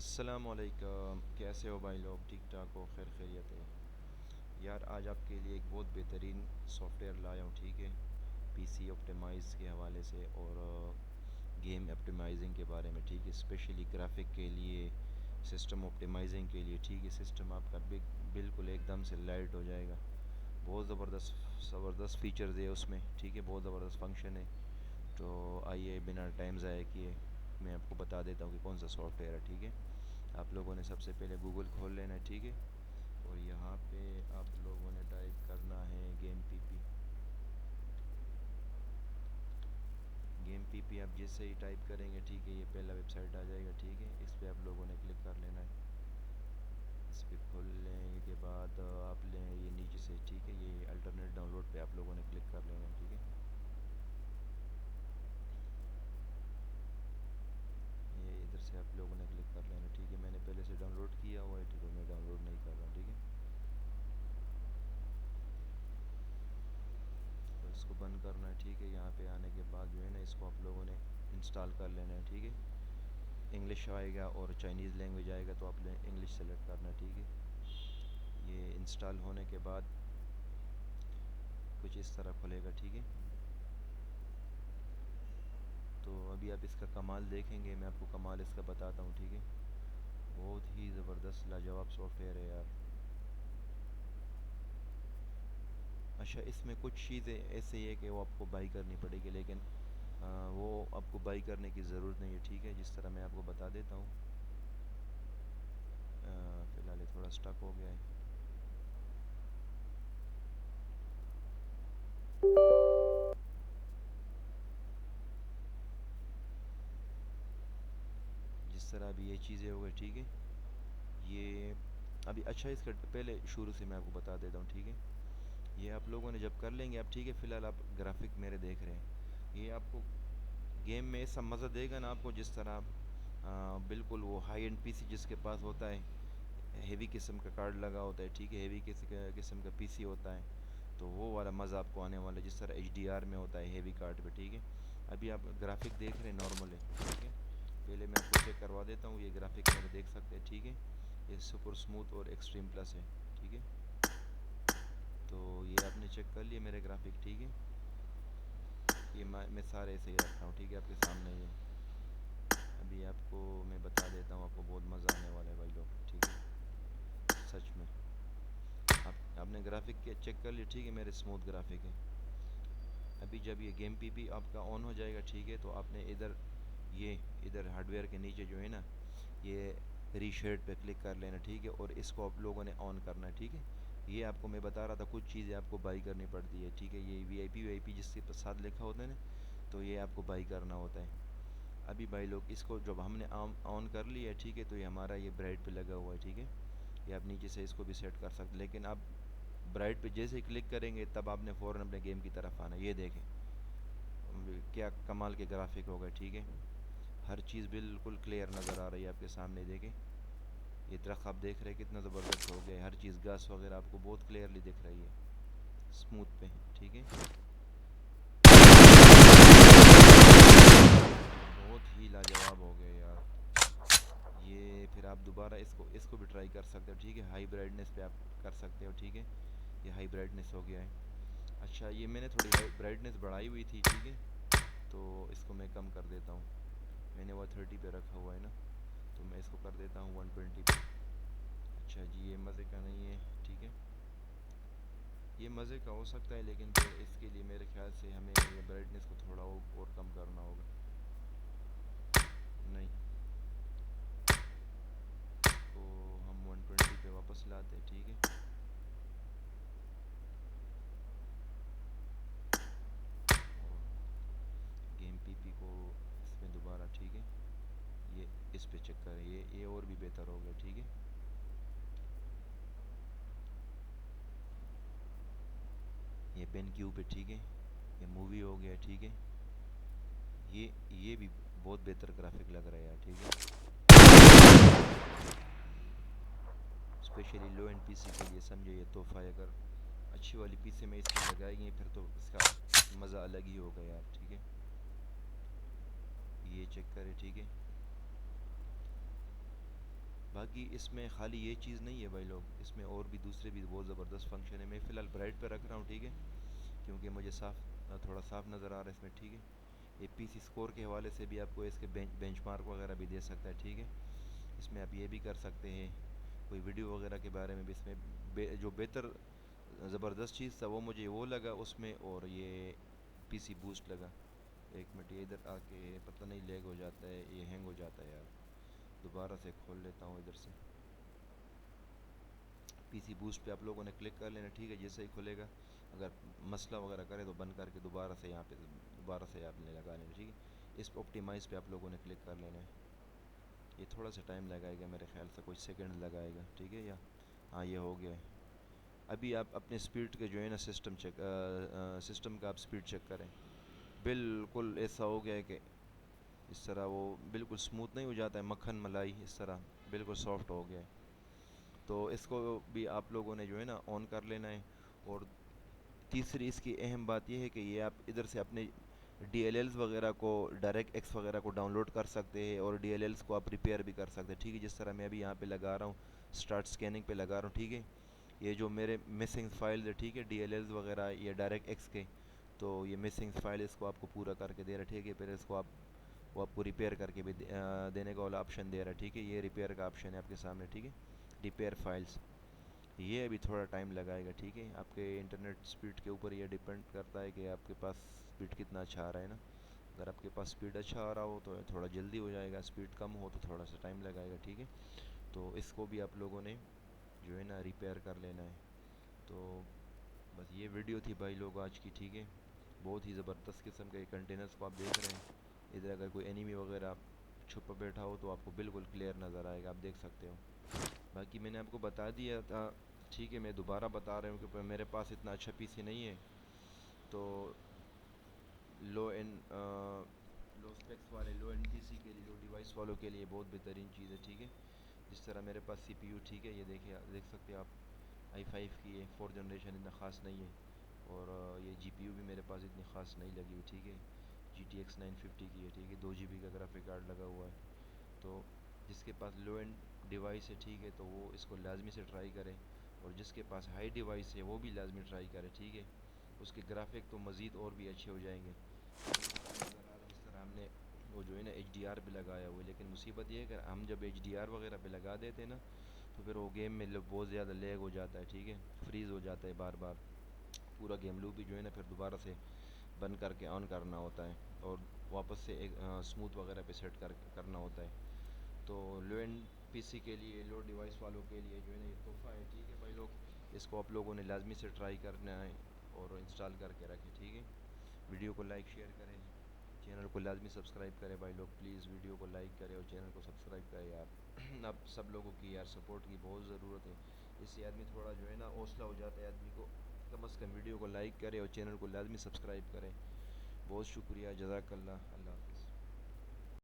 अस्सलामुअलैकुम, कैसे हो भाई लोग? ठीक ठाक हो? खैर खैरियत है यार। आज आपके लिए एक बहुत बेहतरीन सॉफ्टवेयर लाया हूँ, ठीक है। पीसी ऑप्टिमाइज़ के हवाले से और गेम ऑप्टिमाइजिंग के बारे में, ठीक है। स्पेशली ग्राफिक के लिए, सिस्टम ऑप्टिमाइजिंग के लिए, ठीक है। सिस्टम आपका बिल्कुल एकदम से लाइट हो जाएगा। बहुत ज़बरदस्त ज़बरदस्त फीचर्स है उसमें, ठीक है। बहुत ज़बरदस्त फंक्शन है। तो आइए बिना टाइम ज़ाया किए मैं आपको बता देता हूँ कि कौन सा सॉफ्टवेयर है, ठीक है। आप लोगों ने सबसे पहले गूगल खोल लेना है, ठीक है। और यहाँ पे आप लोगों ने टाइप करना है गेम पीपी। गेम पीपी आप जैसे ही टाइप करेंगे, ठीक है, ये पहला वेबसाइट आ जाएगा, ठीक है। इस पर आप लोगों ने क्लिक कर लेना है। इस पर खोलने के बाद आप लें ये नीचे से, ठीक है। ये अल्टरनेट डाउनलोड पे आप लोगों ने क्लिक कर लेना है, ठीक है। ये इधर से आप लोगों ने क्लिक कर लेना, ठीक है। मैंने पहले से डाउनलोड किया हुआ है, ठीक है। मैं डाउनलोड नहीं कर रहा हूँ, ठीक है। तो इसको बंद करना है, ठीक है। यहाँ पे आने के बाद जो है ना, इसको आप लोगों ने इंस्टॉल कर लेना है, ठीक है। इंग्लिश आएगा और चाइनीज़ लैंग्वेज आएगा, तो आप इंग्लिश सेलेक्ट करना, ठीक है। ये इंस्टॉल होने के बाद कुछ इस तरह खुलेगा, ठीक है। तो अभी आप इसका कमाल देखेंगे, मैं आपको कमाल इसका बताता हूँ, ठीक है। बहुत ही ज़बरदस्त लाजवाब सॉफ्टवेयर है यार। अच्छा, इसमें कुछ चीज़ें ऐसे ही है कि वो आपको बाई करनी पड़ेगी, लेकिन वो आपको बाई करने की ज़रूरत नहीं है, ठीक है। जिस तरह मैं आपको बता देता हूँ। फ़िलहाल ये थोड़ा स्टक हो गया है। जिस तरह अभी ये चीज़ें हो गई, ठीक है। ये अभी अच्छा, इसका पहले शुरू से मैं आपको बता देता हूँ, ठीक है। ये आप लोगों ने जब कर लेंगे आप, ठीक है। फ़िलहाल आप ग्राफिक मेरे देख रहे हैं। ये आपको गेम में ऐसा मज़ा देगा ना आपको, जिस तरह बिल्कुल वो हाई एंड पीसी जिसके पास होता है, हेवी किस्म का कार्ड लगा होता है, ठीक है। हेवी किस्म का पीसी होता है, तो वो वाला मज़ा आपको आने वाला है, जिस तरह एचडीआर में होता है हेवी कार्ड पे, ठीक है। अभी आप ग्राफिक देख रहे हैं, नॉर्मल है, ठीक है। पहले मैं आपको चेक करवा देता हूँ। ये ग्राफिक मेरे देख सकते हैं, ठीक है। ये सुपर स्मूथ और एक्सट्रीम प्लस है, ठीक है। तो ये आपने चेक कर लिया मेरे ग्राफिक, ठीक है। ये मैं सारे सही रखा हूँ, ठीक है, आपके सामने ये। अभी आपको मैं बता देता हूँ, आपको बहुत मज़ा आने वाला है भाई लोग, ठीक है। सच में आपने ग्राफिक के चेक कर लिया, ठीक है। मेरे स्मूथ ग्राफिक है। अभी जब ये गेम पीपी आपका ऑन हो जाएगा, ठीक है, तो आपने ये इधर हार्डवेयर के नीचे जो है ना, ये रीशेड पे क्लिक कर लेना, ठीक है। और इसको आप लोगों ने ऑन करना है, ठीक है। ये आपको मैं बता रहा था, कुछ चीज़ें आपको बाई करनी पड़ती है, ठीक है। ये वीआईपी जिसके साथ लिखा होता है ना, तो ये आपको बाई करना होता है। अभी भाई लोग इसको जब हमने ऑन कर लिया है, ठीक है, तो ये हमारा ये ब्राइट पे लगा हुआ है, ठीक है। ये आप नीचे से इसको भी सेट कर सकते, लेकिन आप ब्राइट पे जैसे ही क्लिक करेंगे, तब आपने फ़ौरन अपने गेम की तरफ आना। ये देखें क्या कमाल के ग्राफिक हो गए, ठीक है। हर चीज़ बिल्कुल क्लियर नज़र आ रही है आपके सामने, देखें। ये दरख्त आप देख रहे हैं कितना ज़बरदस्त हो गया है। हर चीज़ घास वगैरह आपको बहुत क्लियरली दिख रही है स्मूथ पे, ठीक है। बहुत ही लाजवाब हो गया यार। ये फिर आप दोबारा इसको इसको भी ट्राई कर सकते हो, ठीक है। हाई ब्राइटनेस पे आप कर सकते हो, ठीक है। ये हाई ब्राइटनेस हो गया है। अच्छा, ये मैंने थोड़ी हाई ब्राइटनेस बढ़ाई हुई थी, ठीक है। तो इसको मैं कम कर देता हूँ। मैंने 130 पे रखा हुआ है ना, तो मैं इसको कर देता हूँ 120 पे। अच्छा जी, ये मज़े का नहीं है, ठीक है। ये मज़े का हो सकता है, लेकिन फिर इसके लिए मेरे ख्याल से हमें ये ब्राइटनेस को थोड़ा और कम करना होगा। नहीं, इसको हम 120 पे वापस लाते हैं, ठीक है। और गेम पीपी को इसमें दोबारा, ठीक है। ये इस पे चेक करें, ये और भी बेहतर हो गया, ठीक है। ये पेन क्यू पे, ठीक है। ये मूवी हो गया, ठीक है। ये भी बहुत बेहतर ग्राफिक लग रहा है यार, ठीक है। स्पेशली लो एंड पीसी के लिए समझे ये तोहफ़ा है। अगर अच्छी वाली पीसी में इसको लगाएंगे, फिर तो इसका मज़ा अलग ही होगा यार, ठीक है। ये चेक करें, ठीक है। बाकी इसमें खाली ये चीज़ नहीं है भाई लोग, इसमें और भी दूसरे भी बहुत ज़बरदस्त फंक्शन है। मैं फ़िलहाल ब्राइट पे रख रहा हूँ, ठीक है, क्योंकि मुझे थोड़ा साफ नज़र आ रहा है इसमें, ठीक है। ये पीसी स्कोर के हवाले से भी आपको इसके बेंचमार्क वगैरह भी दे सकता है, ठीक है। इसमें आप ये भी कर सकते हैं, कोई वीडियो वगैरह के बारे में भी इसमें जो बेहतर ज़बरदस्त चीज़ था वो मुझे वो लगा उसमें, और ये पीसी बूस्ट लगा। एक मिनट, ये इधर आके पता नहीं लैग हो जाता है, ये हैंग हो जाता है यार। दोबारा से खोल लेता हूँ इधर से। पीसी बूस्ट पे आप लोगों ने क्लिक कर लेना, ठीक है। जैसे ही खुलेगा, अगर मसला वगैरह करे तो बंद करके दोबारा से यहाँ पे दोबारा से आपने लगा लेना, ठीक है। इस ऑप्टिमाइज़ पे आप लोगों ने क्लिक कर लेना है। ये थोड़ा सा टाइम लगाएगा, मेरे ख्याल से कुछ सेकंड लगाएगा, ठीक है। या हाँ, ये हो गया है। अभी आप अपने स्पीड के जो है ना सिस्टम का आप स्पीड चेक करें। बिल्कुल ऐसा हो गया है कि इस तरह वो बिल्कुल स्मूथ नहीं हो जाता है, मक्खन मलाई इस तरह बिल्कुल सॉफ्ट हो गया है। तो इसको भी आप लोगों ने जो है ना ऑन कर लेना है। और तीसरी इसकी अहम बात यह है कि ये आप इधर से अपने DLLs वगैरह को, डायरेक्ट एक्स वगैरह को डाउनलोड कर सकते हैं, और DLLs को आप रिपेयर भी कर सकते हैं, ठीक है। जिस तरह मैं अभी यहाँ पे लगा रहा हूँ, स्टार्ट स्कैनिंग पे लगा रहा हूँ, ठीक है। ये जो मेरे मिसिंग फाइल्स है, ठीक है, DLLs वगैरह या डायरेक्ट एक्स के, तो ये मिसिंग फाइल इसको आपको पूरा करके दे रहा है, ठीक है। फिर इसको आप वो आपको रिपेयर करके भी देने का वाला ऑप्शन दे रहा है, ठीक है। ये रिपेयर का ऑप्शन है आपके सामने, ठीक है, रिपेयर फाइल्स। ये अभी थोड़ा टाइम लगाएगा, ठीक है। आपके इंटरनेट स्पीड के ऊपर ये डिपेंड करता है कि आपके पास स्पीड कितना अच्छा आ रहा है ना। अगर आपके पास स्पीड अच्छा आ रहा हो तो थोड़ा जल्दी हो जाएगा, स्पीड कम हो तो थोड़ा सा टाइम लगाएगा, ठीक है। तो इसको भी आप लोगों ने जो है ना रिपेयर कर लेना है। तो बस ये वीडियो थी भाई लोग आज की, ठीक है। बहुत ही ज़बरदस्त किस्म के कंटेनर्स को आप देख रहे हैं। इधर अगर कोई एनिमी वगैरह छुपा बैठा हो तो आपको बिल्कुल क्लियर नज़र आएगा, आप देख सकते हो। बाकी मैंने आपको बता दिया था, ठीक है। मैं दोबारा बता रहा हूँ कि मेरे पास इतना अच्छा पीसी नहीं है, तो लो एंड लो स्पेक्स वाले, लो एंड पीसी के लिए, लो डिवाइस वालों के लिए बहुत बेहतरीन चीज़ है, ठीक है। जिस तरह मेरे पास CPU, ठीक है, ये देखिए, देख सकते हैं आप, i5 की है, 4th जनरेशन, इतना ख़ास नहीं है। और ये GPU भी मेरे पास इतनी ख़ास नहीं लगी हुई, ठीक है। GTX 950 की है, ठीक है, 2 GB का ग्राफिक कार्ड लगा हुआ है। तो जिसके पास लो एंड डिवाइस है, ठीक है, तो वो इसको लाजमी से ट्राई करे। और जिसके पास हाई डिवाइस है वो भी लाजमी ट्राई करे, ठीक है। उसके ग्राफिक तो मज़ीद और भी अच्छे हो जाएंगे। इस तरह हमने वो जो है ना HDR भी लगाया हुआ है, लेकिन मुसीबत ये है कि हम जब HDR वगैरह पे लगा देते हैं ना, तो फिर वो गेम में बहुत ज़्यादा लैग हो जाता है, ठीक है, फ्रीज़ हो जाता है बार बार। पूरा गेम लूप भी जो है ना फिर दोबारा से बंद करके ऑन करना होता है, और वापस से एक स्मूथ वगैरह पे सेट करना होता है। तो लो एंड पीसी के लिए, लो डिवाइस वालों के लिए जो है ना ये तोहफ़ा है, ठीक है भाई लोग। इसको आप लोगों ने लाजमी से ट्राई करना है और इंस्टॉल करके रखें, ठीक है। वीडियो को लाइक शेयर करें, चैनल को लाजमी सब्सक्राइब करें भाई लोग, प्लीज़ वीडियो को लाइक करें और चैनल को सब्सक्राइब करें यार। अब सब लोगों की यार सपोर्ट की बहुत ज़रूरत है। इससे आदमी थोड़ा जो है ना हौसला हो जाता है आदमी को। कम अज़ कम वीडियो को लाइक करें और चैनल को लाजमी सब्सक्राइब करें। बहुत शुक्रिया, जज़ाकल्लाह, अल्लाह हाफ़िज़।